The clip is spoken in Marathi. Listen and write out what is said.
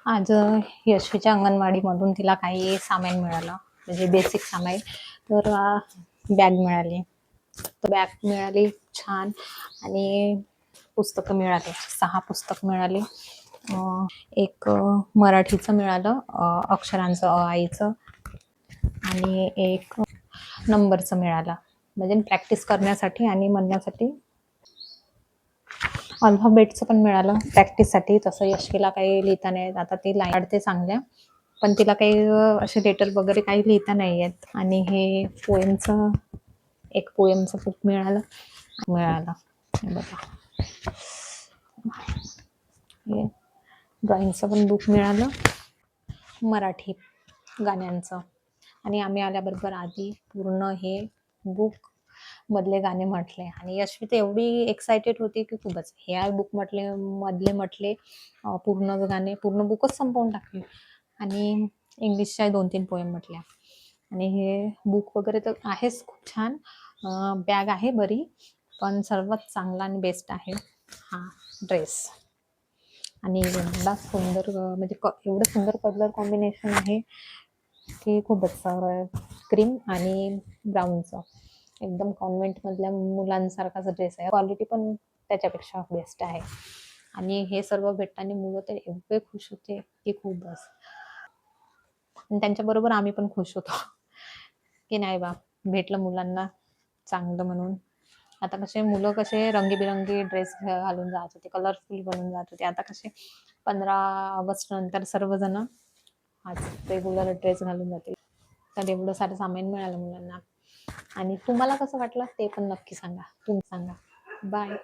आज यशवीच्या अंगणवाडीमधून तिला काही सामान मिळालं, म्हणजे बेसिक सामान. तर बॅग मिळाली. तर बॅग मिळाली छान, आणि पुस्तकं मिळाली. 6 पुस्तक मिळाली. एक मराठीचं मिळालं, अक्षरांचं अ, आ, चं, आणि एक नंबरचं मिळालं, म्हणजे प्रॅक्टिस करण्यासाठी आणि म्हणण्यासाठी. अल्फाबेटचं पण मिळालं प्रॅक्टिससाठी. तसं यशवीला काही लिहिता नाही येत. आता ती काढते चांगल्या, पण तिला काही असे लेटर वगैरे काही लिहिता नाही येत. आणि हे एक पोएमचं बुक मिळालं. हे बघा, हे ड्रॉइंगचं पण बुक मिळालं, मराठी गाण्यांचं. आणि आम्ही आल्याबरोबर आधी पूर्ण हे बुक मधले गाणे म्हटले, आणि यशवी तर एवढी एक्सायटेड होती की खूपच. ह्या बुक मधले पूर्ण गाणे, पूर्ण बुकच संपवून टाकले. आणि इंग्लिशच्या 2-3 पोएम म्हटल्या. आणि हे बुक वगैरे तर आहेच खूप छान. बॅग आहे बरी, पण सर्वात चांगला आणि बेस्ट आहे हा ड्रेस. आणि एवढा सुंदर, म्हणजे एवढं सुंदर कलर कॉम्बिनेशन आहे की खूपच. क्रीम आणि ब्राऊनचं एकदम कॉन्व्हेंट मधल्या मुलांसारखाच ड्रेस आहे. क्वालिटी पण त्याच्यापेक्षा बेस्ट आहे. आणि हे सर्व भेटताना मुलं तर एवढे खुश होते की खूपच. आणि त्यांच्याबरोबर आम्ही पण खुश होतो की नाही बा, भेटलं मुलांना चांगलं म्हणून. आता कसे रंगीबिरंगी ड्रेस घालून जात होते, कलरफुल बनून जात होते. आता कसे 15 ऑगस्ट नंतर सर्वजण आज रेग्युलर ड्रेस घालून जाते. तर एवढं सारं सामान मिळालं मुलांना. आणि तुम्हाला कसं वाटलं ते पण नक्की सांगा. तुम्ही सांगा. बाय.